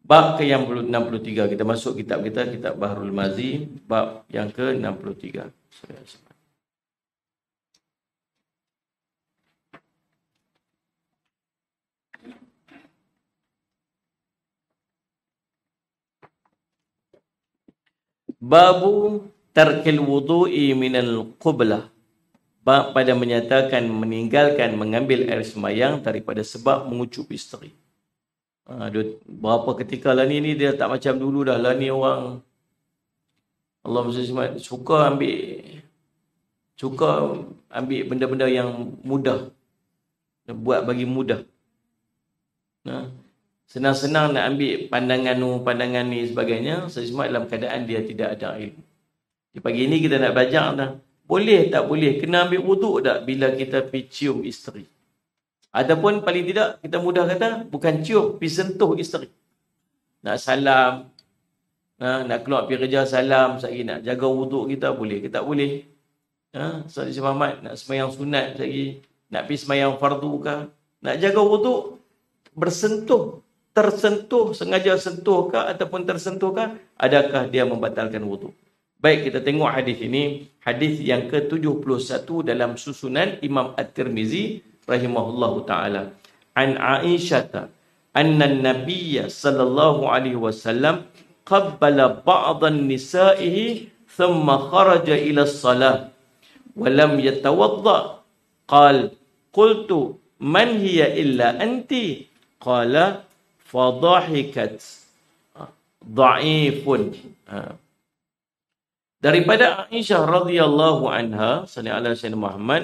Bab ke yang 63. Kita masuk kitab kita, kitab Bahrul Mazi, bab yang ke 63. Babu tarkil wudu'i minal qublah. Bab pada menyatakan meninggalkan mengambil air semayang daripada sebab mengucup isteri. Berapa ketika lah ni dia tak macam dulu dah. Lah ni orang Allah SWT suka ambil benda-benda yang mudah. Buat bagi mudah. Senang-senang nak ambil pandangan ni sebagainya. Sesama dalam keadaan dia tidak ada ilmu. Di pagi ni kita nak belajar dah. Boleh tak boleh? Kena ambil wuduk tak bila kita pergi cium isteri? Ataupun paling tidak kita mudah kata bukan cium, pergi sentuh isteri. Nak salam, nak keluar pergi kerja salam, sekali nak jaga wuduk kita boleh ke tak boleh? Saudara Muhammad nak sembahyang sunat sekali, nak pergi sembahyang fardu ke? Nak jaga wuduk bersentuh, tersentuh, sengaja sentuh ke ataupun tersentuh ke? Adakah dia membatalkan wuduk? Baik, kita tengok hadis ini. Hadis yang ke-71 dalam susunan Imam At-Tirmizi rahimahullahu ta'ala. An Aisyata anna Nabiyya sallallahu alaihi wasallam qabbala ba'dan nisa'ihi thumma kharaja ila as-salah wa lam yatawadda. Qal qultu man hiya illa anti? Qala fadhahikat. Dha'ifun. Daripada Aisyah radhiyallahu anha, sallallahu alaihi wasallam Muhammad,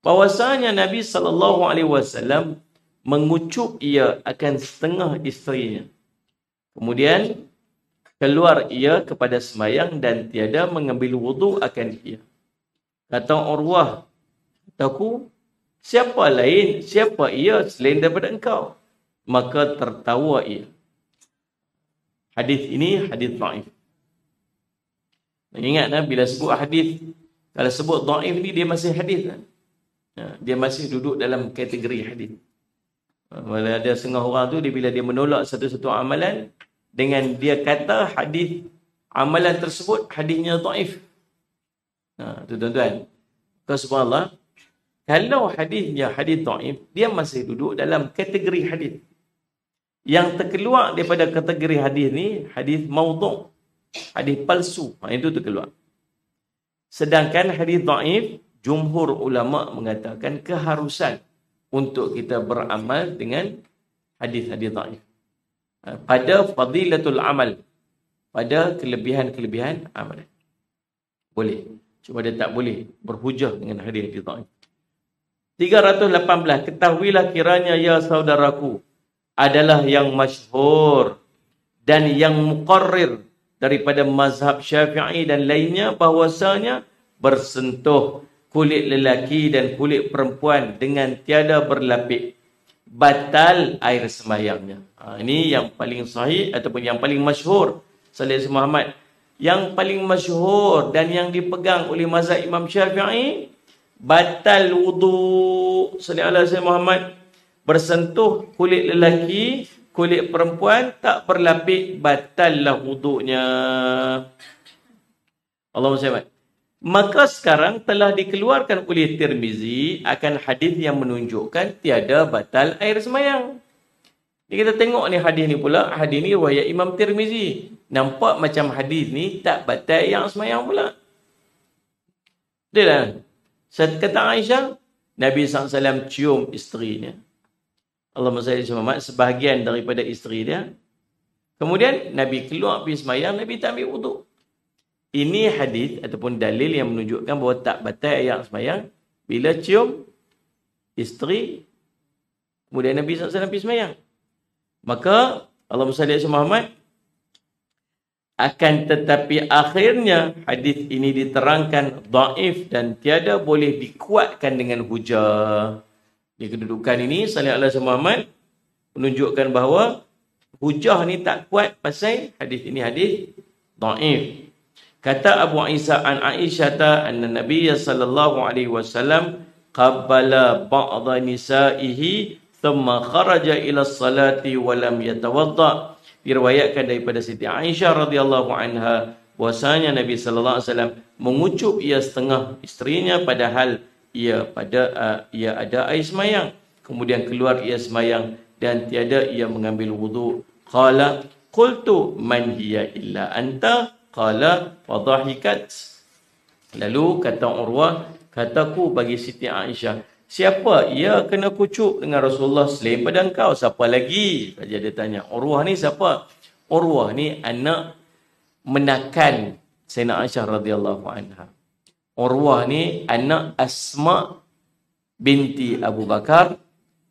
bahwasanya Nabi sallallahu alaihi wasallam mengucup ia akan setengah isterinya. Kemudian keluar ia kepada sembahyang dan tiada mengambil wuduk akan ia. Kata Urwah, kataku, siapa ia selain daripada engkau? Maka tertawa ia. Hadis ini hadis dhaif. Ingat bila sebut hadis, kalau sebut dhaif ni dia masih hadis kan? Dia masih duduk dalam kategori hadis. Bila ada setengah orang tu bila dia menolak satu-satu amalan dengan dia kata hadis amalan tersebut hadisnya dhaif. Tu tuan-tuan. Subhanallah, kalau hadisnya hadis dhaif, dia masih duduk dalam kategori hadis. Yang terkeluar daripada kategori hadis ni hadis maudhu', hadis palsu. Itu terkeluar. Sedangkan hadis dhaif, jumhur ulama mengatakan keharusan untuk kita beramal dengan hadis-hadis dhaif. Pada fadilatul amal, pada kelebihan-kelebihan amalan. Boleh. Cuma dia tak boleh berhujah dengan hadis-hadis dhaif. 318. Ketahuilah kiranya ya saudaraku adalah yang masyhur dan yang muqarrir daripada mazhab Syafi'i dan lainnya bahwasanya bersentuh kulit lelaki dan kulit perempuan dengan tiada berlapik batal air sembahyangnya. Ini yang paling sahih ataupun yang paling masyhur. Sallallahu Muhammad. Yang paling masyhur dan yang dipegang oleh mazhab Imam Syafi'i, batal wudu. Sallallahu Muhammad. Bersentuh kulit lelaki, kulit perempuan tak berlapik, batallah wuduknya. Allahumma salli. Maka sekarang telah dikeluarkan oleh Tirmizi akan hadis yang menunjukkan tiada batal air sembahyang. Jadi kita tengok ni hadis ni pula, hadis ni riwayat Imam Tirmizi. Nampak macam hadis ni tak batal yang sembahyang pula. Betul tak? Kata Aisyah, Nabi SAW cium isterinya. Allahumma salli Muhammad, sebahagian daripada isteri dia. Kemudian Nabi keluar pergi sembahyang, Nabi tak ambil wuduk. Ini hadis ataupun dalil yang menunjukkan bahawa tak batal ayat sembahyang bila cium isteri, kemudian Nabi SAW pergi sembahyang. Maka Allahumma salli Muhammad, akan tetapi akhirnya hadis ini diterangkan dhaif dan tiada boleh dikuatkan dengan hujah. Di kedudukan ini sallallahu alaihi Muhammad menunjukkan bahawa hujah ni tak kuat pasal hadis ini hadis dhaif. Kata Abu Isa an Aisyata anna Nabiy sallallahu alaihi wasallam qabbala ba'dha nisa'ihi thumma kharaja ila salati wa lam yatawadda. Diriwayatkan daripada Siti Aisyah radhiyallahu anha bahwasanya Nabi sallallahu alaihi wasallam mengucup ia setengah isterinya padahal ia ada air semayang. Kemudian keluar ia semayang dan tiada ia mengambil wudu. Qala qultu man hiya illa anta qala wa dhahikat. Lalu kata Urwah, kataku bagi Siti Aisyah, siapa ia kena kucuk dengan Rasulullah selain pada engkau? Siapa lagi? Saja dia tanya. Urwah ni siapa? Urwah ni anak menakan Sayyidina Aisyah radhiyallahu anha. Urwah ni anak Asma binti Abu Bakar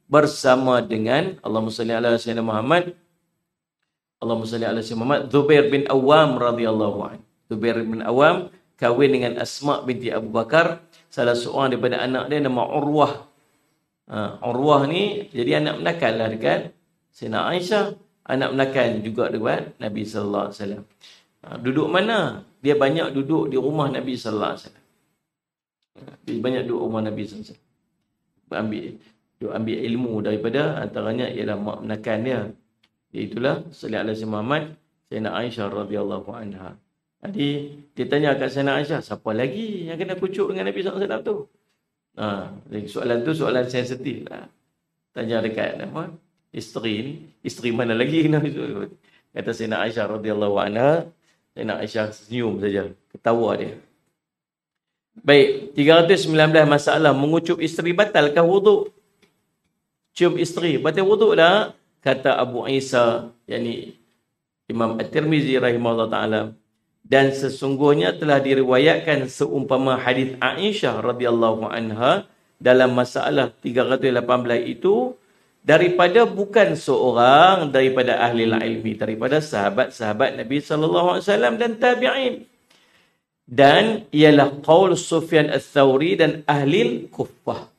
bersama dengan Allahumma salli ala Sayyidina Muhammad, Allahumma salli ala Sayyidina Muhammad, Zubair bin Awam radhiyallahu anhu. Zubair bin Awam kahwin dengan Asma binti Abu Bakar, salah seorang daripada anak dia nama Urwah. Urwah ni jadi anak menakan lah dekat Sayyidina Aisyah, anak menakan juga dekat Nabi sallallahu alaihi wasallam. Duduk mana? Dia banyak duduk di rumah Nabi sallallahu alaihi wasallam. Dia banyak duduk rumah Nabi sallallahu alaihi wasallam. Ambil ilmu daripada antaranya ialah mak menakan dia. Iaitulah sallallahu alaihi wasallam Muhammad, Sayyidina Aisyah radhiyallahu anha. Jadi dia tanya kat Sayyidina Aisyah, siapa lagi yang kena kucuk dengan Nabi sallallahu alaihi wasallam tu? Soalan tu soalan sensitif lah. Tanya dekat apa? Isteri mana lagi kena kucuk? Kata Sayyidina Aisyah radhiyallahu anha. Sayyidina Aisyah senyum saja, ketawa dia. Baik, 319 masalah mengucup isteri batalkah wuduk? Cium isteri batal wuduk dah? Kata Abu Isa, yakni Imam At-Tirmizi rahimahullah taala, dan sesungguhnya telah diriwayatkan seumpama hadis Aisyah radhiyallahu anha dalam masalah 318 itu daripada bukan seorang daripada ahli ilmi, daripada sahabat-sahabat Nabi sallallahu alaihi wasallam dan tabi'in. Dan ialah qaul Sufyan Ats-Tsauri dan ahli Kufah.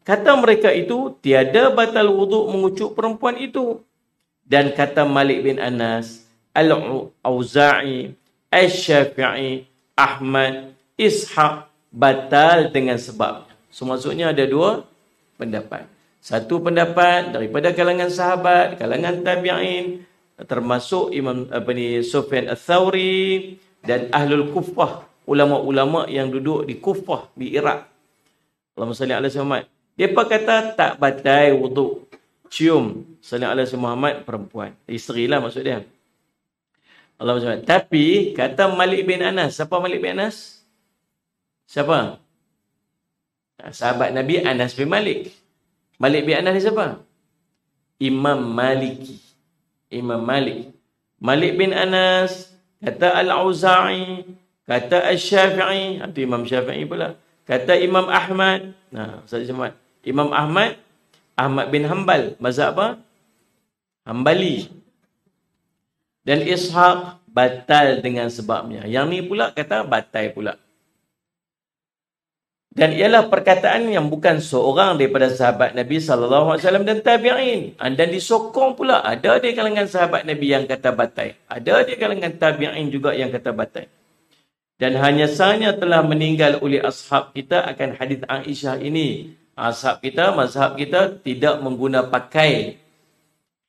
Kata mereka itu tiada batal wuduk mengucuk perempuan itu. Dan kata Malik bin Anas, Al-Auza'i, Asy-Syafi'i, Ahmad, Ishaq batal dengan sebab. So maksudnya ada dua pendapat. Satu pendapat daripada kalangan sahabat, kalangan tabi'in, termasuk Imam Sufyan Ats-Tsauri dan Ahlul Kufah, ulama-ulama yang duduk di Kufah, di Iraq. Allahumma salli ala Muhammad. Depa kata tak batal wuduk cium sallallahu alaihi Muhammad perempuan. Isteri lah maksud dia. Allahumma salli. Tapi kata Malik bin Anas, siapa Malik bin Anas? Siapa? Sahabat Nabi Anas bin Malik. Malik bin Anas ni siapa? Imam Maliki. Imam Malik. Malik bin Anas, kata Al-Auza'i, kata Asy-Syafi'i, itu Imam Syafi'i pula. Kata Imam Ahmad. Imam Ahmad, Ahmad bin Hanbal, mazhab apa? Hanbali. Dan Ishaq batal dengan sebabnya. Yang ni pula kata batal pula. Dan ialah perkataan yang bukan seorang daripada sahabat Nabi sallallahu alaihi wasallam dan tabi'in. Dan disokong pula ada di kalangan sahabat Nabi yang kata batal. Ada di kalangan tabi'in juga yang kata batal. Dan hanya sahaja telah meninggal oleh ashab kita akan hadis Aisyah ini. Ashab kita, mazhab kita tidak mengguna pakai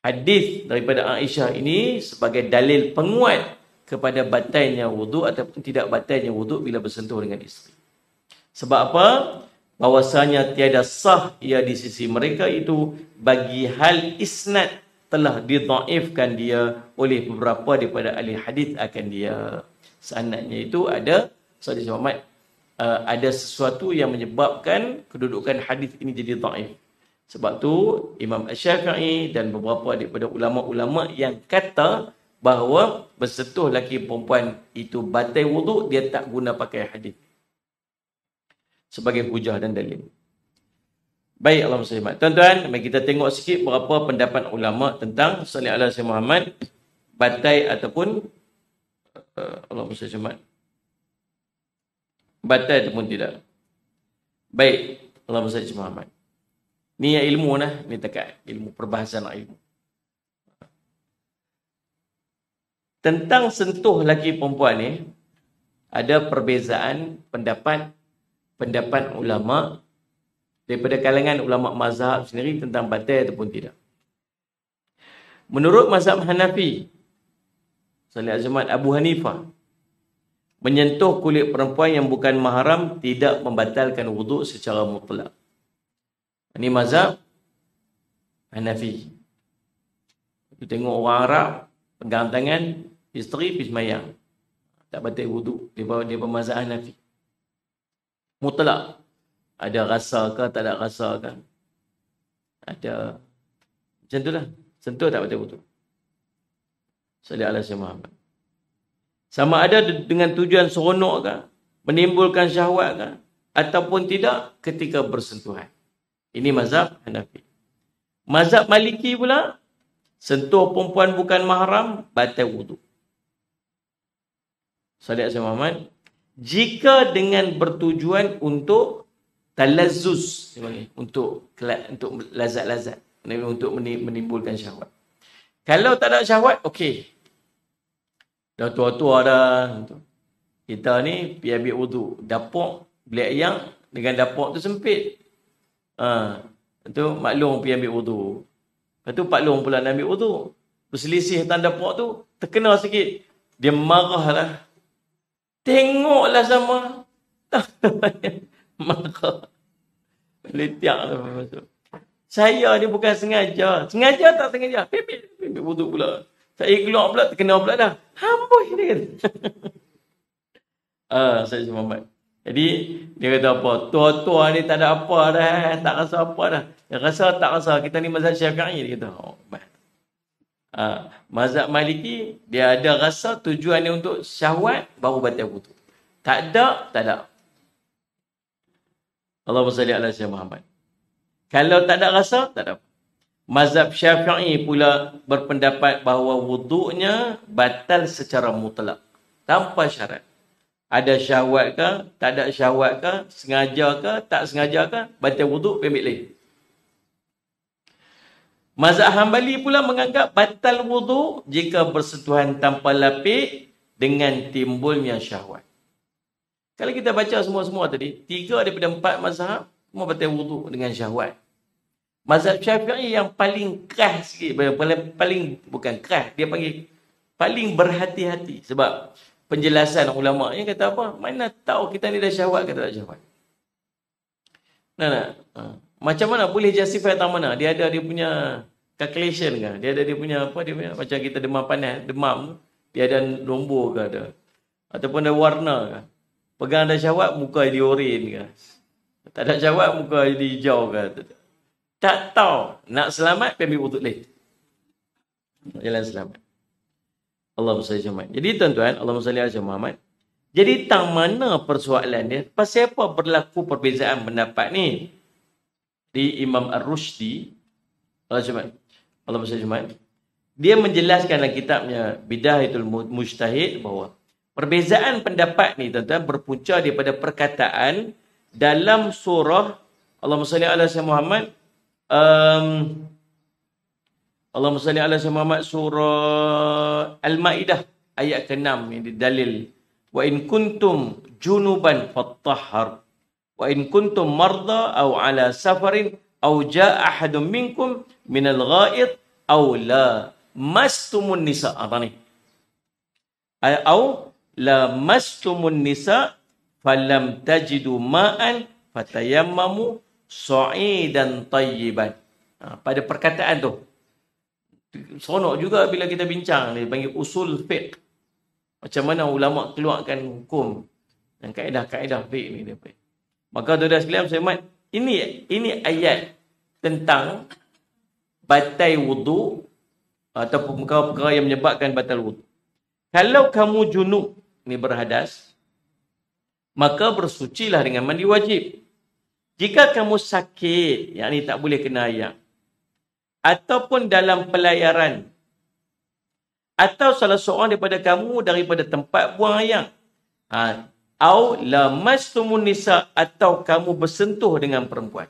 hadis daripada Aisyah ini sebagai dalil penguat kepada batalnya wuduk ataupun tidak batalnya wuduk bila bersentuh dengan isteri. Sebab apa? Bahwasanya tiada sah ia di sisi mereka itu bagi hal isnad telah didhaifkan dia oleh beberapa daripada ahli hadis akan dia. Sanadnya itu ada ada sesuatu yang menyebabkan kedudukan hadis ini jadi dhaif. Sebab tu Imam Asy-Syafi'i dan beberapa daripada ulama-ulama yang kata bahawa bersentuh lelaki perempuan itu batal wuduk, dia tak guna pakai hadis sebagai hujah dan dalil. Baik, Allahumma salli. Tuan-tuan, mari kita tengok sikit berapa pendapat ulama tentang sallallahu alaihi wasallam Muhammad batal ataupun Allahumma salli batal ataupun tidak. Baik, Allahumma salli Muhammad. Ni ilmu lah, ni dekat ilmu perbahasan ilmu. Tentang sentuh lelaki perempuan ni ada perbezaan pendapat ulama daripada kalangan ulama mazhab sendiri tentang batal ataupun tidak. Menurut mazhab Hanafi, Salih Azmat Abu Hanifah, menyentuh kulit perempuan yang bukan mahram tidak membatalkan wuduk secara mutlak. Ini mazhab Hanafi. Kita tengok orang Arab pegang tangan isteri pergi sembahyang, tak batal wuduk. Dia mazhab Hanafi. Mutlak. Ada rasa ke, tak ada rasa ke? Ada. Macam itulah. Sentuh tak batal wuduk. Salih ala Sayyidina Muhammad. Sama ada dengan tujuan seronok ke, menimbulkan syahwat ke, ataupun tidak ketika bersentuhan. Ini mazhab Hanafi. Mazhab Maliki pula, sentuh perempuan bukan mahram, batal wuduk. Salih ala Sayyidina Muhammad. Jika dengan bertujuan untuk talazzuz, untuk lazat-lazat, untuk menimbulkan syahwat. Kalau tak ada syahwat, okey. Dah tua-tua dah. Kita ni pergi ambil wuduk. Dapur, bilik ayam dengan dapur tu sempit. Itu maklum pergi ambil wuduk. Lepas tu Pak Long pula nak ambil wuduk. Berselisih tentang dapur tu, terkena sikit. Dia marahlah. Tengoklah sama. Marah. Letiak lah masuk. Saya ni bukan sengaja. Sengaja tak sengaja. Pipit wuduk pula. Saya keluar pula, terkena pula dah. Amboi dia kata. Saya Muhammad. Jadi, dia kata apa? Tua-tua ni tak ada apa dah. Tak rasa apa dah. Dia rasa tak rasa. Kita ni mazhab Syafi'i. Dia kata, mazhab Maliki, dia ada rasa tujuan dia untuk syahwat, baru batal wuduk. Tak ada, tak ada. Allahumma salli ala Sayyidina Muhammad. Kalau tak ada rasa, tak ada. Mazhab Syafi'i pula berpendapat bahawa wuduknya batal secara mutlak. Tanpa syarat. Ada syahwat ke, tak ada syahwat ke, sengaja ke, tak sengaja ke, batal wuduk, ambil lagi. Mazhab Hambali pula menganggap batal wuduk jika bersentuhan tanpa lapik dengan timbulnya syahwat. Kalau kita baca semua-semua tadi, 3 daripada 4 mazhab, semua batal wuduk dengan syahwat. Mazhab Syafi'i yang paling keras sikit, paling bukan keras, dia panggil paling berhati-hati. Sebab penjelasan ulama' ni kata apa? Mana tahu kita ni dah syahwat ke tak syahwat? Macam mana boleh justify tang mana? Dia ada dia punya calculation ke? Dia ada dia punya apa? Dia punya, macam kita demam panas, demam, dia ada nombor ke ada? Ataupun ada warna ke? Pegang ada syahwat, muka jadi oren ke? Tak ada syahwat, muka jadi hijau ke? Tak tahu. Nak selamat, pergi wuduk lain. Jalan selamat. Allahumma salli ala Muhammad. Jadi tuan-tuan, Allahumma salli ala Muhammad. Jadi tang mana persoalan dia? Pasal apa berlaku perbezaan pendapat ni? Di Imam Ar-Rushdi, Allahumma salli ala Muhammad, dia menjelaskan dalam kitabnya Bidayatul Mujtahid bahawa perbezaan pendapat ni tuan-tuan berpunca daripada perkataan dalam surah Allahumma salli ala Muhammad, Allahumma salli ala Muhammad, surah Al-Maidah ayat ke-6 yang dalil wa in kuntum junuban fattahhar wa in kuntum marda aw ala safarin aw jaa ahadun minkum minal ghaid aw la mastumun nisa. Apa ni? Aw la mastumun nisa falam tajidu ma'an fatayammamu sa'idan tayyiban. Pada perkataan tu seronok juga bila kita bincang, dia panggil usul fiqh. Macam mana ulama keluarkan hukum dan kaedah-kaedah fiqh ni dia. Maka tuan-tuan sekalian saya ini ayat tentang batal wudu ataupun perkara-perkara yang menyebabkan batal wudu. Kalau kamu junub, ni berhadas, maka bersucilah dengan mandi wajib. Jika kamu sakit, yakni tak boleh kena air, ataupun dalam pelayaran, atau salah seorang daripada kamu daripada tempat buang air, au lamastumun nisa, atau kamu bersentuh dengan perempuan.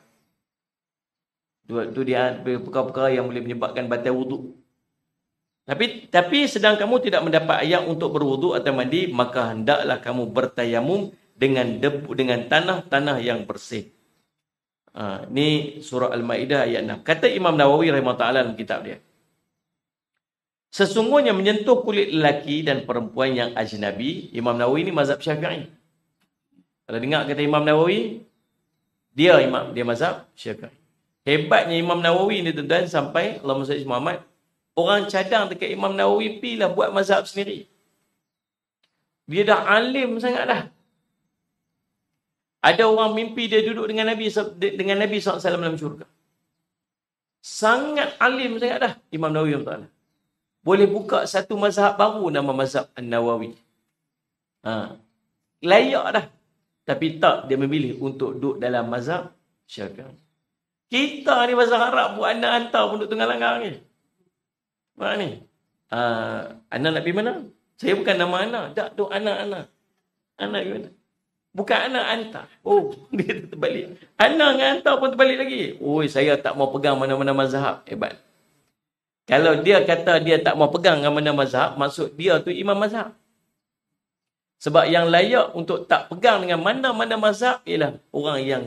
Itu dia perkara-perkara yang boleh menyebabkan batal wuduk. Tapi sedang kamu tidak mendapat air untuk berwuduk atau mandi, maka hendaklah kamu bertayamum dengan debu, dengan tanah-tanah yang bersih. Ni surah Al-Ma'idah ayat 6. Kata Imam Nawawi rahimahullah ta'ala dalam kitab dia. Sesungguhnya menyentuh kulit lelaki dan perempuan yang ajnabi, Imam Nawawi ni mazhab Syafi'i. Kalau dengar kata Imam Nawawi, dia mazhab Syafi'i. Hebatnya Imam Nawawi ni tuan-tuan, sampai Allahumma salli Muhammad, orang cadang dekat Imam Nawawi pilah buat mazhab sendiri. Dia dah alim sangat dah. Ada orang mimpi dia duduk dengan Nabi SAW dalam syurga. Sangat alim sangat dah Imam Nawawi SWT. Boleh buka satu mazhab baru nama mazhab An-Nawawi. Layak dah. Tapi tak, dia memilih untuk duduk dalam mazhab Syafi'i. Kita ni mazhab Arab buat anak hantar pun duduk tengah langgar ni. Mana ni? Anak nak pergi mana? Saya bukan nama anak. Tak, tu anak-anak. Anak pergi mana? Bukan anak hantar. Oh, dia terbalik. Anak dengan hantar pun terbalik lagi. Oh, saya tak mau pegang mana-mana mazhab. Hebat. Kalau dia kata dia tak mau pegang dengan mana mazhab, maksud dia tu imam mazhab. Sebab yang layak untuk tak pegang dengan mana-mana mazhab ialah orang yang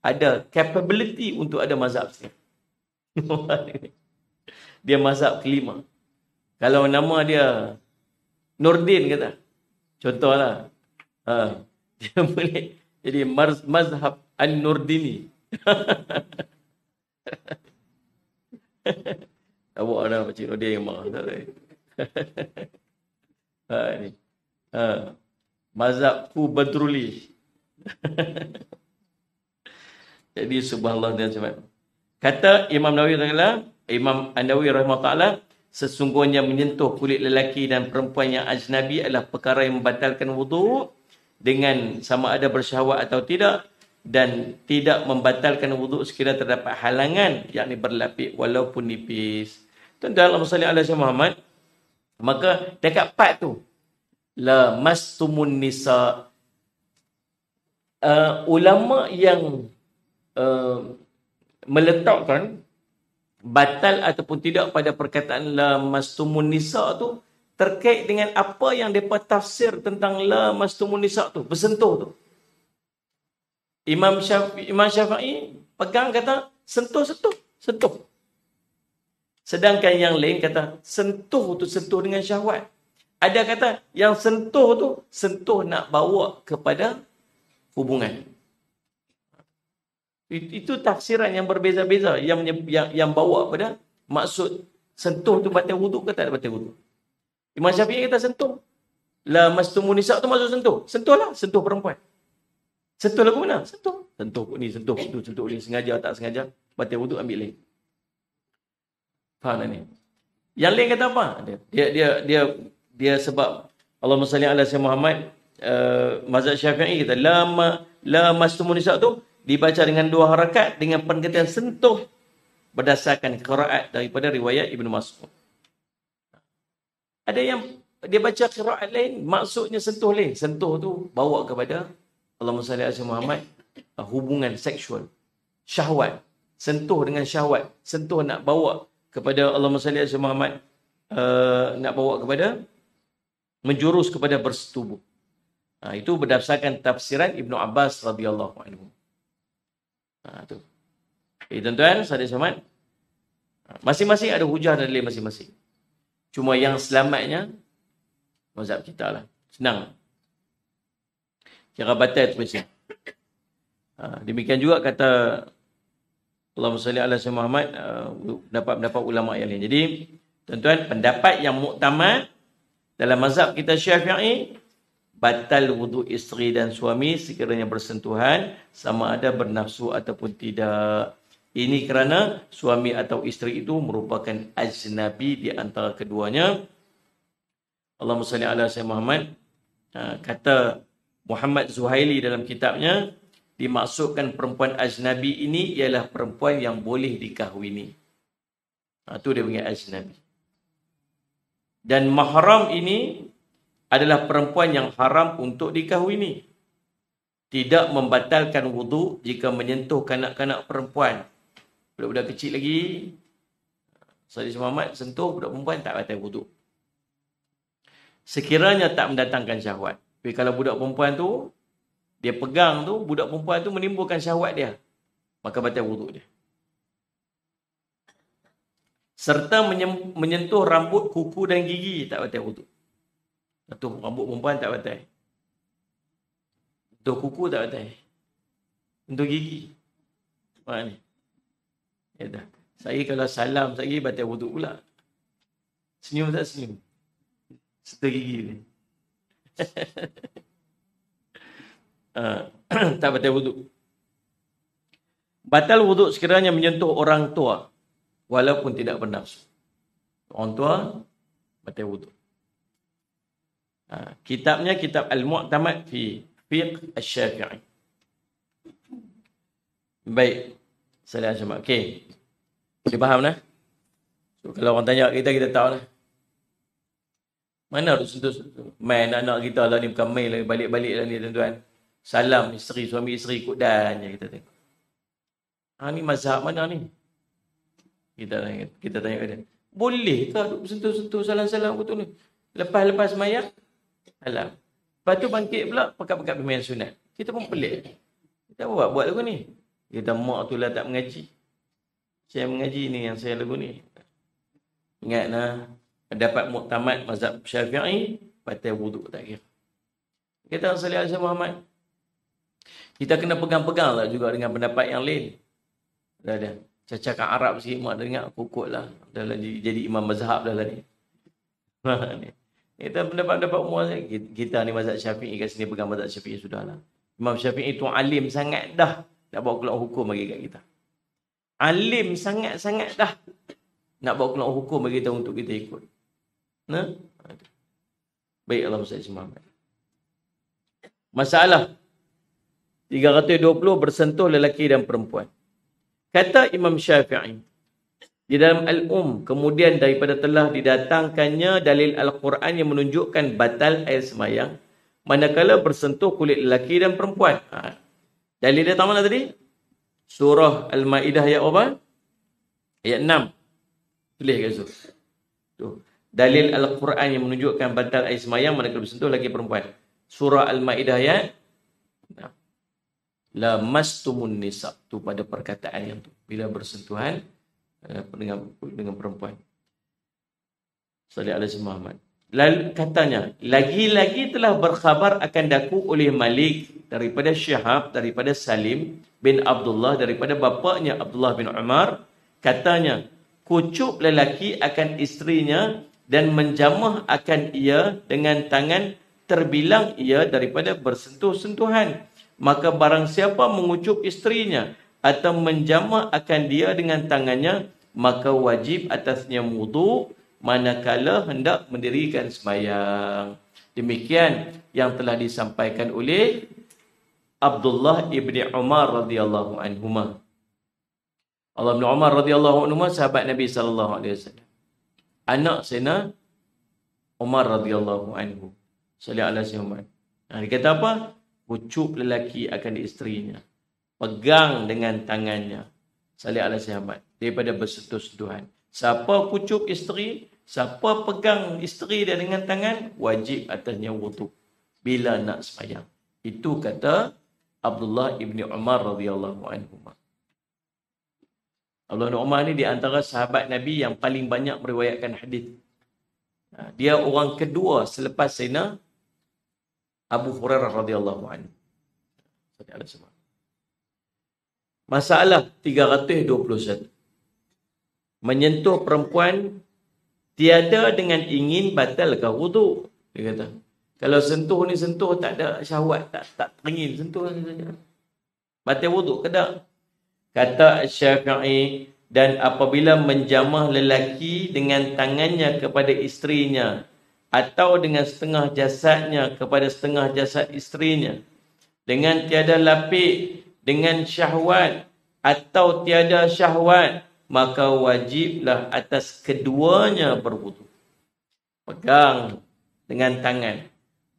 ada capability untuk ada mazhab sendiri. Dia mazhab kelima. Kalau nama dia Nurdin kata, contohlah, dia boleh jadi mazhab An-Nurdini. Awak dah Pakcik Nurdin yang marah. Ni. Mazhabku Badruli. Jadi subhanallah dan sebagainya. Kata Imam Nawawi rahimahullah, Imam An-Nawawi rahimahullah, sesungguhnya menyentuh kulit lelaki dan perempuan yang ajnabi adalah perkara yang membatalkan wuduk dengan sama ada bersyahwat atau tidak, dan tidak membatalkan wuduk sekiranya terdapat halangan, yakni berlapik walaupun nipis. Tuan-tuan, Allahumma salli ala Sayyidina Muhammad. Maka dekat part tu, la mastumun nisa, ulama yang meletakkan batal ataupun tidak pada perkataan la mastumun nisa tu terkait dengan apa yang mereka tafsir tentang la mastumun nisa tu, bersentuh tu. Imam Syafi'i pegang kata sentuh. Sedangkan yang lain kata sentuh tu sentuh dengan syahwat. Ada kata yang sentuh tu sentuh nak bawa kepada hubungan. Itu tafsiran yang berbeza-beza yang bawa pada maksud sentuh tu batal wuduk ke tak batal wuduk. Imam Syafi'i kata sentuh. La mastumun nisa tu maksud sentuh. Sentuhlah, sentuh perempuan. Sentuh lagu mana? Sentuh. Sentuh ni, sentuh tu, sentuh ni, sengaja tak sengaja, batal wuduk ambil lain. Faham tak ni? Yang lain kata apa? Dia sebab Allahumma salli ala Sayyidina Muhammad, mazhab Syafi'i kata la mastumun nisa tu dibaca dengan dua harakat dengan pengertian sentuh berdasarkan qiraat daripada riwayat Ibnu Mas'ud. Ada yang dia baca qiraat lain, maksudnya sentuh lain. Sentuh tu bawa kepada Allahumma salli ala Sayyidina Muhammad, hubungan seksual, syahwat. Sentuh dengan syahwat. Sentuh nak bawa kepada Allahumma salli ala Sayyidina Muhammad, nak bawa kepada menjurus kepada bersetubuh. Itu berdasarkan tafsiran Ibnu Abbas radhiyallahu anhu. Tu. Tuan-tuan, sahabat Samad, masing-masing ada hujah dan dalil masing-masing. Cuma yang selamatnya mazhab kita lah. Senang. Kira batal terus. Demikian juga kata Allahumma salli ala Sayyidina Muhammad, pendapat ulama yang lain. Jadi, tuan-tuan, pendapat yang muktamad dalam mazhab kita Syafi'i, batal wuduk isteri dan suami sekiranya bersentuhan, sama ada bernafsu ataupun tidak. Ini kerana suami atau isteri itu merupakan ajnabi di antara keduanya. Allahumma salli ala Sayyidina Muhammad. Kata Muhammad Zuhaili dalam kitabnya, dimaksudkan perempuan ajnabi ini ialah perempuan yang boleh dikahwini. Itu dia panggil ajnabi. Dan mahram ini adalah perempuan yang haram untuk dikahwini. Tidak membatalkan wuduk jika menyentuh kanak-kanak perempuan. Budak-budak kecil lagi, Sayyidina Muhammad sentuh budak perempuan tak batal wuduk. Sekiranya tak mendatangkan syahwat. Tapi kalau budak perempuan tu, dia pegang tu, budak perempuan tu menimbulkan syahwat dia. maka batal wuduk dia. Serta menyentuh rambut, kuku dan gigi tak batal wuduk. Sentuh rambut perempuan tak batal. Sentuh kuku tak batal. Sentuh gigi. Mana ni? Ya dah. Saya kalau salam saya batal wuduk pula. Senyum tak senyum? Sentuh gigi ni. Tak batal wuduk. Batal wuduk sekiranya menyentuh orang tua walaupun tidak bernafsu. Orang tua batal wuduk. Kitabnya kitab Al-Mu'tamad fi Fiqh Asy-Syafi'i. Baik. Salam sama. Okey. Boleh faham dah? So, kalau orang tanya kita, kita tahu lah. Mana harus sentuh? Main anak kita lah ni bukan main lah. Balik-balik lah ni tuan-tuan. Salam isteri, suami isteri ikut dan je kita tengok. Ni mazhab mana ni? Kita tanya ke dia. Boleh ke duk sentuh-sentuh salam-salam betul ni? Lepas-lepas semayang? Salam. Lepas tu bangkit pula, pekat-pekat pemain sunat. Kita pun pelik. Kita buat lagu ni. Kita mak tu lah tak mengaji. Saya mengaji ni yang saya lagu ni. Ingat lah. Dapat muktamad mazhab Syafi'i, batal wuduk tak kira. Kita salih alaihi Muhammad. Kita kena pegang-pegang lah juga dengan pendapat yang lain. Dah. Cakap Arab sikit, mak dengar kukut lah. Dah lah jadi imam mazhab dah lah ni. Kita pendapat-pendapat umur kita ni mazhab Syafi'i kat sini pegang mazhab Syafi'i sudahlah. Imam Syafi'i tu alim sangat dah. Nak bawa keluar hukum bagi kat kita. Alim sangat-sangat dah. Nak bawa keluar hukum bagi kita untuk kita ikut. Nah? Baik, Allah SWT. Masalah 320 bersentuh lelaki dan perempuan. Kata Imam Syafi'i di dalam kemudian daripada telah didatangkannya dalil Al-Quran yang menunjukkan batal air semayang manakala bersentuh kulit lelaki dan perempuan. Dalil dia mana tadi? Surah Al-Ma'idah ayat apa? Ayat 6. Tulis ke tu? Dalil Al-Quran yang menunjukkan batal air semayang manakala bersentuh lelaki perempuan. Surah Al-Ma'idah ayat 6. Lamastumun nisa. Tu pada perkataan yang tu. Bila bersentuhan dengan perempuan. Sallallahu alaihi Muhammad. Lalu katanya, lagi-lagi telah berkhabar akan daku oleh Malik daripada Syihab, daripada Salim bin Abdullah, daripada bapaknya Abdullah bin Umar, katanya, kucup lelaki akan isterinya dan menjamah akan ia dengan tangan terbilang ia daripada bersentuh-sentuhan. Maka barang siapa mengucup isterinya atau menjamah akan dia dengan tangannya, maka wajib atasnya wudu manakala hendak mendirikan sembahyang. Demikian yang telah disampaikan oleh Abdullah ibni Umar radhiyallahu anhuma. Abdullah bin Umar radhiyallahu anhuma sahabat Nabi sallallahu alaihi wasallam. Anak Sayyidina Umar radhiyallahu anhu. Sallallahu alaihi wasallam. Dia kata apa? Kucup lelaki akan isterinya. Pegang dengan tangannya. Sallallahu alaihi wasallam. Daripada bersentuh-sentuhan. Siapa kucup isteri, siapa pegang isteri dia dengan tangan, wajib atasnya wudu bila nak sembahyang. Itu kata Abdullah ibni Umar radhiyallahu anhu. Abdullah bin Umar ni di antara sahabat Nabi yang paling banyak meriwayatkan hadis. Dia orang kedua selepas Sayyidina Abu Hurairah radhiyallahu anhu. Masalah 321. Menyentuh perempuan tiada dengan ingin batalkah wudu? Dia kata. Kalau sentuh ni sentuh tak ada syahwat, tak teringin sentuh saja. Batal wudu ke tak? Kata Syafi'i, dan apabila menjamah lelaki dengan tangannya kepada isterinya atau dengan setengah jasadnya kepada setengah jasad isterinya dengan tiada lapik dengan syahwat atau tiada syahwat, maka wajiblah atas keduanya berwudu. Pegang dengan tangan,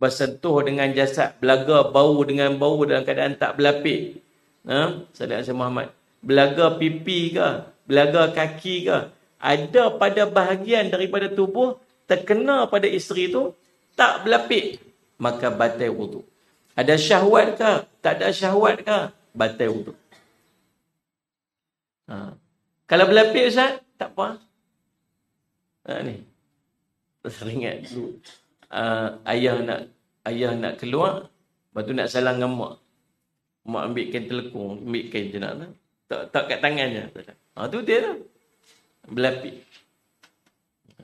bersentuh dengan jasad, belaga bau dengan bau dalam keadaan tak berlapik. Sallallahu Muhammad. Belaga pipi ke, belaga kaki ke, ada pada bahagian daripada tubuh terkena pada isteri tu tak berlapik, maka batal wudu. Ada syahwat ke, tak ada syahwat ke, batal wudu. Ha. Kalau berlapik Ustaz, tak apa. Ni. Teringat dulu. Ayah nak keluar, lepas tu nak salam dengan mak. Mak ambil kain telekung, ambil kain je nak. Tak kat tangannya. Tu dia lah. Berlapik.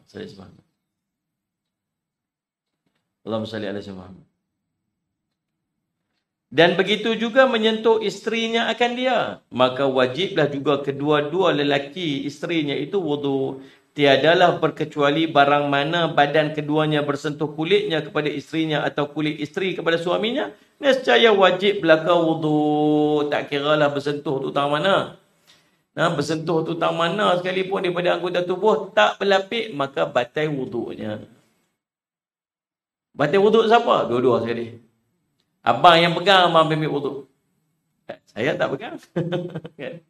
Saya faham. Allahumma salli ala Muhammad. Dan begitu juga menyentuh isterinya akan dia. Maka wajiblah juga kedua-dua lelaki isterinya itu wudu. Tiadalah berkecuali barang mana badan keduanya bersentuh kulitnya kepada isterinya atau kulit isteri kepada suaminya. Nescaya wajib belaka wudu. Tak kiralah bersentuh tu tang mana. Bersentuh tu tang mana sekalipun daripada anggota tubuh tak berlapik, maka batal wudunya. Batal wuduk siapa? Dua-dua sekali. Abang yang pegang, abang ambil wuduk. Saya tak pegang. Kan?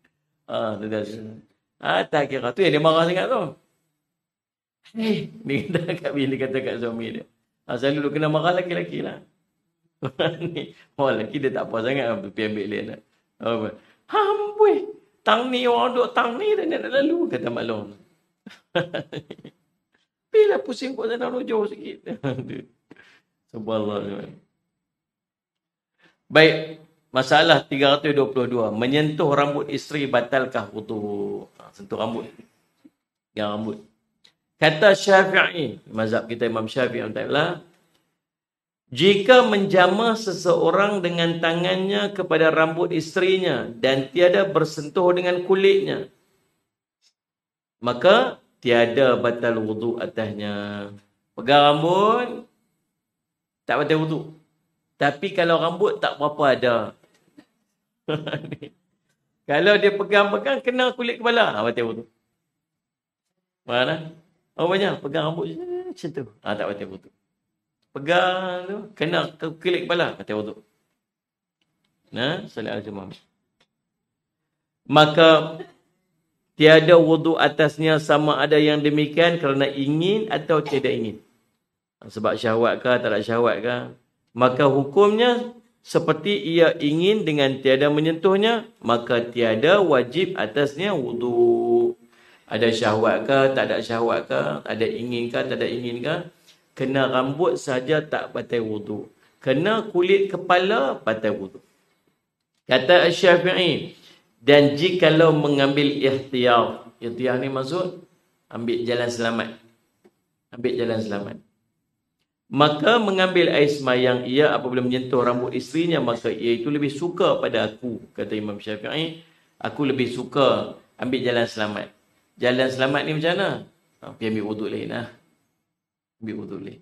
Tak kira. Tu yang dia marah sangat tu. Dia kata kat bini, kata kat suami dia. Selalu dia kena marah lelaki-lelaki lah. Lelaki dia tak apa sangat. Pergi ambil dia nak. Amboi. Tang ni orang duduk tang ni dan dia nak lalu. Kata maklum. Bila pusing kau sana rujur sikit. Subhanallah. Baik, masalah 322. Menyentuh rambut isteri batalkah wudu? Sentuh rambut. Yang rambut. Kata Syafi'i, mazhab kita Imam Syafi'i, jika menjamah seseorang dengan tangannya kepada rambut isterinya dan tiada bersentuh dengan kulitnya, maka tiada batal wudu atasnya. Pegang rambut, tak batal wudu. Tapi kalau rambut tak berapa ada. Kalau dia pegang-pegang, kena kulit kepala. Batal wudu. Mana? Banyak pegang rambut macam tu. Tak batal wudu. Pegang tu, kena kulit kepala. Batal wudu. Sallallahu alaihi wasallam. Maka tiada wudu atasnya sama ada yang demikian kerana ingin atau tidak ingin. Sebab syahwat ke, tak ada syahwat ke. Maka hukumnya seperti ia ingin dengan tiada menyentuhnya, maka tiada wajib atasnya wudu. Ada syahwat ke, tak ada syahwat ke, ada ingin ke, tak ada ingin ke, kena rambut saja tak batal wudu. Kena kulit kepala batal wudu. Kata Syafi'i, dan jikalau mengambil ihtiyar ni maksud ambil jalan selamat. Ambil jalan selamat. Maka mengambil air semayang ia apabila menyentuh rambut isterinya, maka ia itu lebih suka pada aku. Kata Imam Syafi'i, aku lebih suka ambil jalan selamat. Jalan selamat ni macam mana? Pergi ambil wuduk lain lah. Ambil wuduk lain.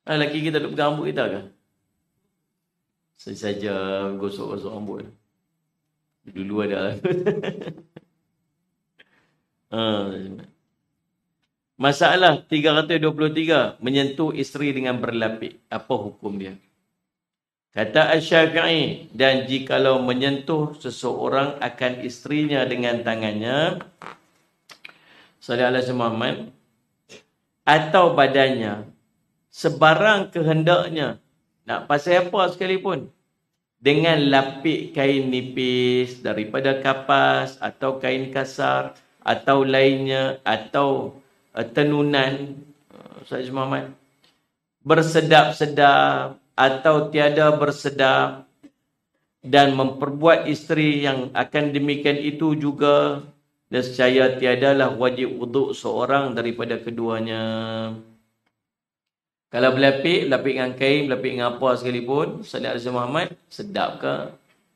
Lelaki kita duduk pegang rambut kita ke? Saja gosok-gosok rambut. Dulu ada lah. Masalah 323. Menyentuh isteri dengan berlapik. Apa hukum dia? Kata Asy-Syafi'i, dan jikalau menyentuh seseorang akan isterinya dengan tangannya, sallallahu alaihi Muhammad, atau badannya, sebarang kehendaknya, nak pasal apa sekalipun, dengan lapik kain nipis daripada kapas atau kain kasar atau lainnya, atau tenunan, Ustaz Muhammad, bersedap-sedap atau tiada bersedap, dan memperbuat isteri yang akan demikian itu juga, nescaya tiadalah wajib wuduk seorang daripada keduanya. Kalau berlapik dengan kain, berlapik dengan apa sekalipun, sallallahu alaihi Muhammad, sedap ke?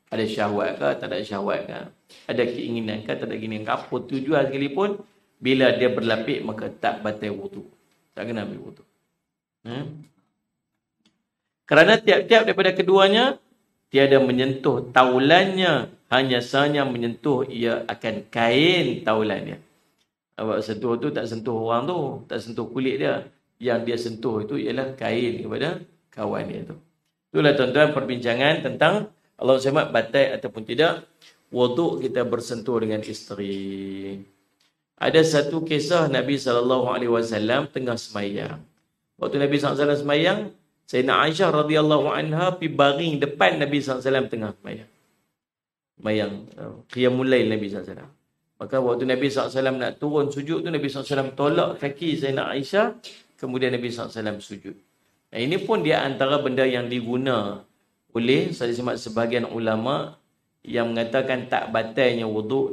Ada syahwat ke? Tak ada syahwat ke? Ada keinginan ke? Tak ada keinginan ke? Apa tujuan sekalipun, bila dia berlapik, maka tak batal wudu. Tak kena ambil wudu. Kerana tiap-tiap daripada keduanya, tiada menyentuh taulannya, hanya sahaja menyentuh ia akan kain taulannya. Awak sentuh tu tak sentuh orang tu, tak sentuh kulit dia. Yang dia sentuh itu ialah kain kepada kawan dia tu. Itulah tuan-tuan perbincangan tentang Allah SWT batal ataupun tidak wuduk kita bersentuh dengan isteri. Ada satu kisah Nabi SAW tengah semayang. Waktu Nabi SAW semayang, Sayyidina Aisyah radhiyallahu anha pergi baring depan Nabi SAW tengah semayang. Sembahyang qiyamul lail Nabi SAW. Maka waktu Nabi SAW nak turun sujud tu, Nabi SAW tolak kaki Zainab Aisyah, kemudian Nabi SAW sujud. Nah, ini pun dia antara benda yang diguna oleh sebahagian ulama yang mengatakan tak batalnya wuduk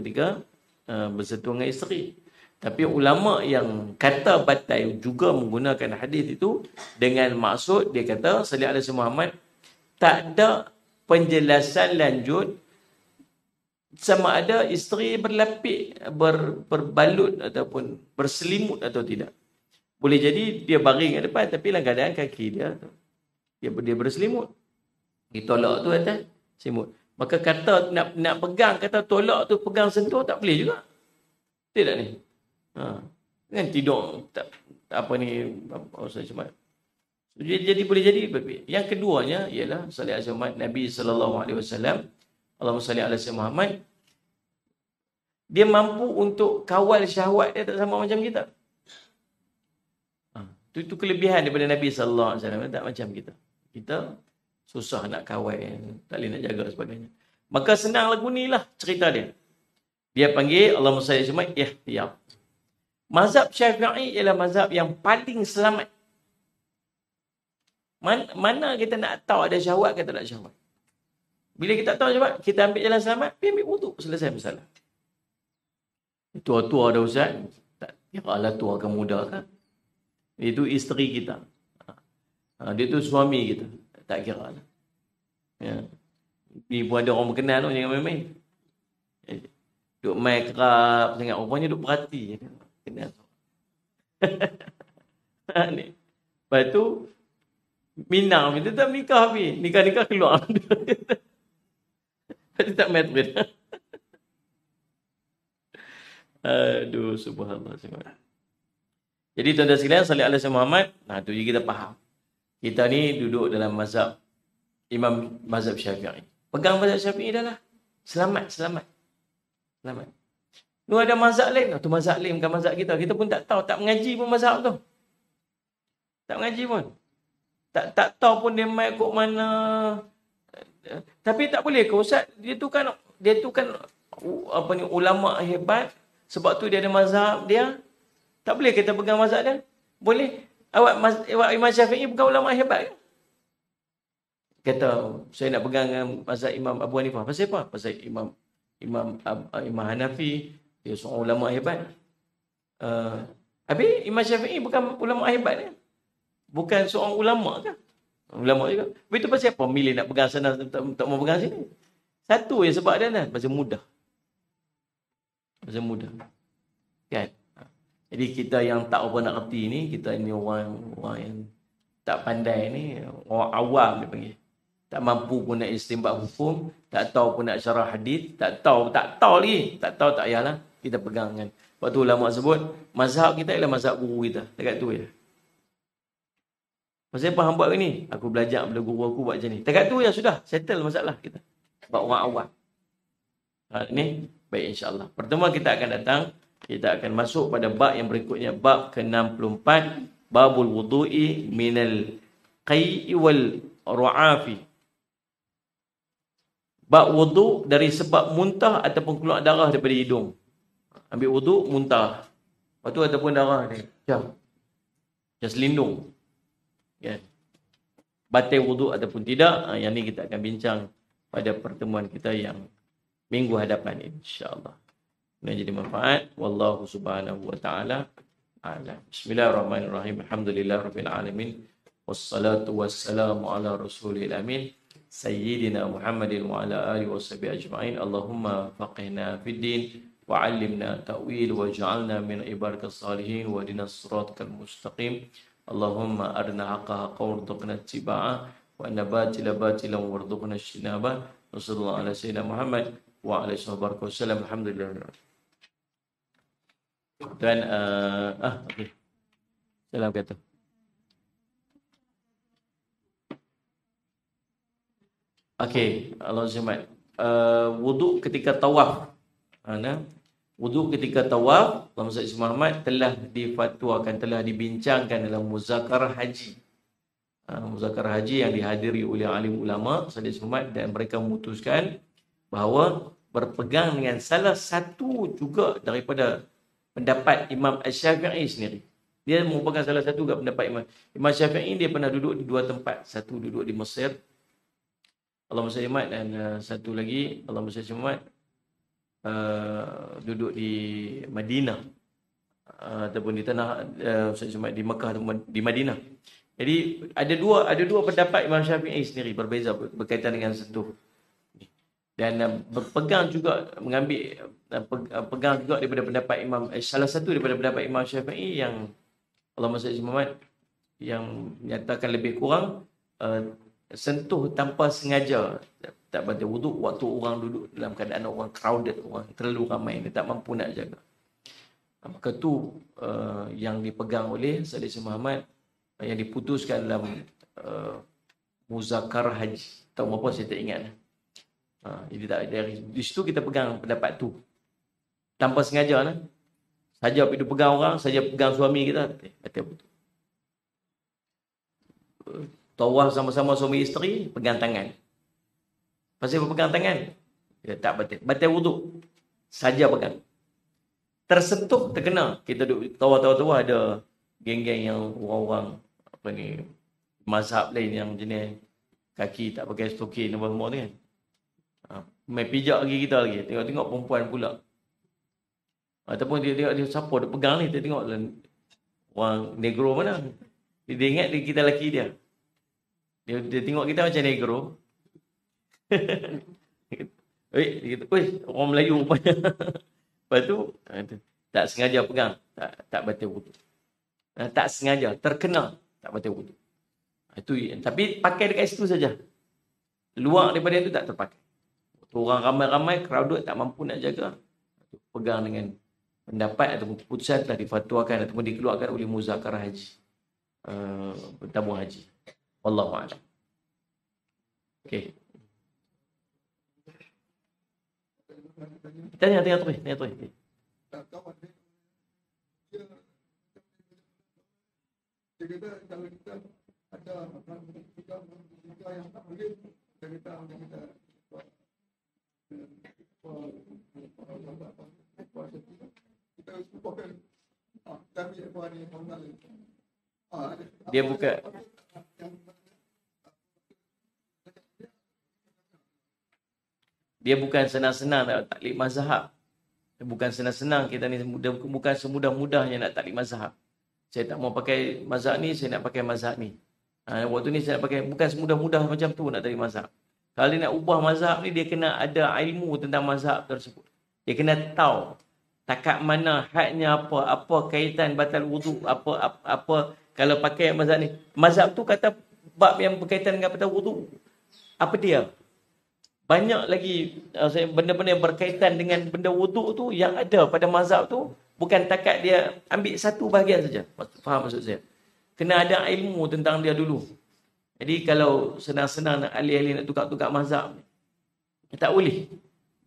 ketika bersentuhan dengan isteri. Tapi ulama yang kata batal juga menggunakan hadis itu dengan maksud, dia kata sallallahu alaihi Muhammad, tak ada penjelasan lanjut sama ada isteri berlapis, berbalut ataupun berselimut atau tidak. Boleh jadi dia baring kat depan tapi dalam keadaan kaki dia berselimut. Ditolak tu atas selimut. Maka kata nak pegang, kata tolak tu pegang sentuh tak boleh juga. Tidak ni. Kan tidur tak apa ni apa saya cuma. Jadi boleh jadi. Yang keduanya ialah sallallahu alaihi Nabi sallallahu alaihi wasallam, Allahumma salli ala sayyidina Muhammad, dia mampu untuk kawal syahwat dia tak sama macam kita. Itu kelebihan daripada Nabi sallallahu alaihi wasallam, tak macam kita. Kita susah nak kawal, tak boleh nak jaga sebagainya. Maka senang lagu ni lah cerita dia. Dia panggil Allahumma salli ala Muhammad ihtiyat. Mazhab Syafi'i ialah mazhab yang paling selamat. Mana kita nak tahu ada syahwat ke tak ada syahwat. Bila kita tahu syahwat, kita ambil jalan selamat, pergi ambil wuduk, selesai masalah. Tua-tua dah Ustaz, tak kira lah tua ke muda kan. Itu isteri kita. Dia tu suami kita, tak kira lah. Ya. Ni pun ada orang berkenal tu, jangan main-main. Duk main kerap sangat, rupanya duk perhati. Kenal. Ni. Lepas tu, Minang, kita tak nikah habis. Nikah-nikah keluar. Dia tak matrid. Aduh, subhanallah. Jadi tuan-tuan sekalian, sallallahu alaihi Muhammad, tu je kita faham. Kita ni duduk dalam mazhab Syafi'i. Pegang mazhab Syafi'i dah lah. Selamat. Nu ada mazhab lain. Tu mazhab lain bukan mazhab kita. Kita pun tak tahu, tak mengaji pun mazhab tu. Tak mengaji pun. Tak tahu pun dia mai kok mana. Tapi tak boleh ke Ustaz? Dia tu kan apa ni, ulama hebat. Sebab tu dia ada mazhab dia. Tak boleh kita pegang mazhab dia? Boleh. Awak Imam Syafi'i bukan ulama hebat ke? Kata saya nak pegang mazhab Imam Abu Hanifah. Pasal apa? Pasal Imam Hanafi dia seorang ulama hebat. Habis Imam Syafi'i bukan ulama hebat dia. Bukan seorang ulama kan? Ulama juga. Begitu pasal apa? Milih nak pegang sana, tak mau pegang sini. Satu je sebab dia kan? Pasal mudah. Kan? Jadi kita yang tak apa nak kerti ni, kita ni orang yang tak pandai ni, orang awam dia panggil. Tak mampu pun nak istinbat hukum, tak tahu pun nak syarah hadis, tak tahu lagi. Tak tahu tak payahlah, kita pegang kan. Sebab tu ulama sebut, mazhab kita ialah mazhab guru kita. Dekat tu je. Pasal apa hang buat ni? Aku belajar daripada guru aku buat macam ni. Dekat tu ya sudah, settle masalah kita. Sebab orang awam. Ni baik insya-Allah. Pertemuan kita akan datang, kita akan masuk pada bab yang berikutnya, bab ke-64, babul wudu'i minal qai'i wal ru'afi. Bab wudu' dari sebab muntah ataupun keluar darah daripada hidung. Ambil wudu', muntah. Lepas tu ataupun darah ni. Macam selindung. Ya. Batal wudu ataupun tidak, yang ni kita akan bincang pada pertemuan kita yang minggu hadapan insya-Allah. Ini jadi manfaat. Wallahu subhanahu wa ta'ala a'lam. Bismillahirrahmanirrahim. Alhamdulillahirabbil alamin. Wassalatu wassalamu ala rasulil amin. Sayyidina Muhammadin wa ala alihi washabihi ajma'in. Allahumma faqihna fid din wa 'allimna ta'wil wa ja'alna min ibadikas salihin wa hdinas siratal mustaqim. Allahumma arina haqqa haqqa warzuqna ittiba'ah wa anna batila batilan warzuqna ijtinabah. Wassallallahu ala sayyidina Muhammad wa ala alihi wasallam. Alhamdulillah. Tuan okey. Salam kata. Okey, Allah SWT. Wuduk ketika tawaf. Wuduk ketika tawaf, Allahumma salli Muhammad, telah difatwakan, telah dibincangkan dalam muzakarah haji. muzakarah haji yang dihadiri oleh alim ulama Salis Muhammad, dan mereka memutuskan bahawa berpegang dengan salah satu juga daripada pendapat Imam Asy-Syafi'i sendiri. Dia merupakan salah satu juga pendapat Imam Syafi'i. Dia pernah duduk di 2 tempat. Satu duduk di Mesir, Allahumma salli Muhammad, dan satu lagi Allahumma salli Muhammad, duduk di Madinah, ataupun di tanah di Mekah ataupun di Madinah. Jadi ada dua pendapat Imam Syafi'i sendiri berbeza berkaitan dengan sentuh. Dan berpegang juga pegang juga daripada pendapat salah satu daripada pendapat Imam Syafi'i yang Allahumma salli Muhammad, yang menyatakan lebih kurang sentuh tanpa sengaja tak batal wuduk waktu orang duduk dalam keadaan orang crowded, orang terlalu ramai, dia tak mampu nak jaga. Maka tu yang dipegang oleh Salis Muhammad, yang diputuskan dalam muzakarah haji. Tahu apa saya tak ingat. Jadi tak dari di situ kita pegang pendapat tu. Tanpa sengaja lah. Saja pergi pegang orang, saja pegang suami kita, betul betul. Tawaf sama-sama suami isteri, pegang tangan. Pasal pegang tangan, kita tak batal. Batal wuduk. Saja pegang. Tersentuh, terkena. Kita duduk tawaf-tawaf ada geng-geng yang orang-orang apa ni, mazhab lain yang jenis kaki tak pakai stokin apa semua ni kan. Main pijak lagi kita lagi. Tengok-tengok perempuan pula. Ataupun dia tengok dia siapa dia pegang ni, dia tengok orang negro mana. Dia ingat kita lelaki dia. Dia tengok kita macam negro. Dia kata, orang Melayu rupanya. Lepas tu tak sengaja pegang, tak batal wuduk. Tak sengaja terkena, tak batal wuduk. Itu, tapi pakai dekat situ saja. Luar daripada itu tak terpakai. Orang ramai-ramai, crowded, tak mampu nak jaga. Pegang dengan pendapat ataupun keputusan telah difatwakan ataupun dikeluarkan oleh muzakarah haji. Bertabung haji. Wallahu a'lam. Okey. Tanya terus. Kita kalau kita ada kita yang tak boleh kita dia buka dia bukan senang-senang nak taklid mazhab. Bukan senang-senang kita ni, bukan semudah-mudahnya nak taklid mazhab. Saya tak mau pakai mazhab ni, saya nak pakai mazhab ni. Waktu ni saya nak pakai, bukan semudah-mudah macam tu nak taklid mazhab. Kalau dia nak ubah mazhab ni, dia kena ada ilmu tentang mazhab tersebut. Dia kena tahu takat mana, hadnya apa kaitan batal wuduk, apa kalau pakai mazhab ni. Mazhab tu kata bab yang berkaitan dengan batal wuduk. Apa dia? Banyak lagi benda-benda yang berkaitan dengan benda wuduk tu yang ada pada mazhab tu, bukan takat dia ambil satu bahagian saja. Faham maksud saya? Kena ada ilmu tentang dia dulu. Jadi kalau senang-senang nak alih-alih nak tukar-tukar mazhab, tak boleh.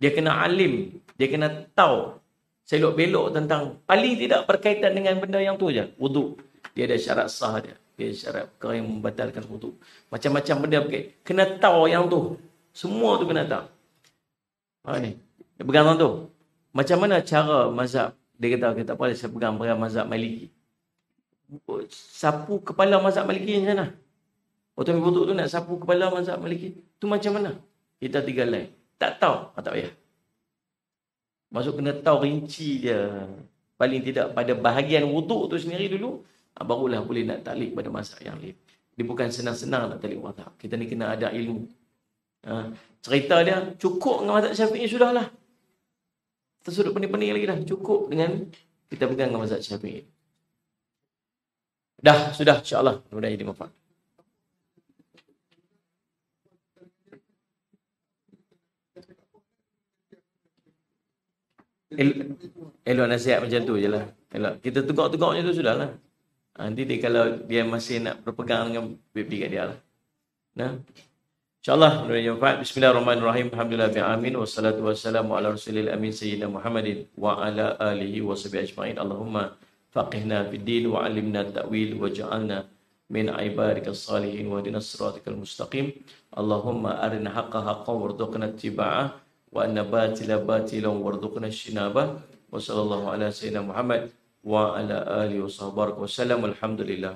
Dia kena alim, dia kena tahu selok-belok tentang, paling tidak berkaitan dengan benda yang tu je. Wuduk, dia ada syarat sah dia. Dia syarat perkara yang membatalkan wuduk. Macam-macam benda berkaitan. Kena tahu yang tu. Semua tu kena tahu. Ni. Dia pegang tu. Macam mana cara mazhab? Dia kata, tak boleh saya pegang mazhab Maliki. Sapu kepala mazhab Maliki macam mana? Waktu wuduk tu nak sapu kepala mazhab Maliki. Tu macam mana? Kita 3 line. Tak tahu. Tak payah. Maksud kena tahu rinci dia. Paling tidak pada bahagian wuduk tu sendiri dulu. Barulah boleh nak taklid pada mazhab yang lain. Dia bukan senang-senang nak taklid mazhab. Kita ni kena ada ilmu. Cerita dia cukup dengan mazhab Syafi'i sudahlah. Tersudut pening-pening lagi dah. Cukup dengan kita pegang dengan mazhab Syafi'i. Dah, sudah insya-Allah. Mudah-mudahan jadi manfaat. Elok nasihat macam tu je lah. Elok. Kita tegak-tegaknya tu sudah lah. Nanti dia, kalau dia masih nak berpegang dengan baby kat dia lah. Nah. InsyaAllah. Bismillahirrahmanirrahim. Alhamdulillahirrahmanirrahim. Wassalatu wassalamu ala rasulil amin sayyidina Muhammadin wa ala alihi wa sahbihi ajma'in. Allahumma faqihna fid din wa alimna ta'wil wa ja'alna min ibadikas salihin wahdinas siratal mustaqim. Allahumma arina haqqa haqqan warzuqna ittiba'ah wa anna batila batilan warzuqna ijtinabah. Wa sallallahu ala sayyidina Muhammad wa ala alihi wa sahbihi wa sallam. Alhamdulillah.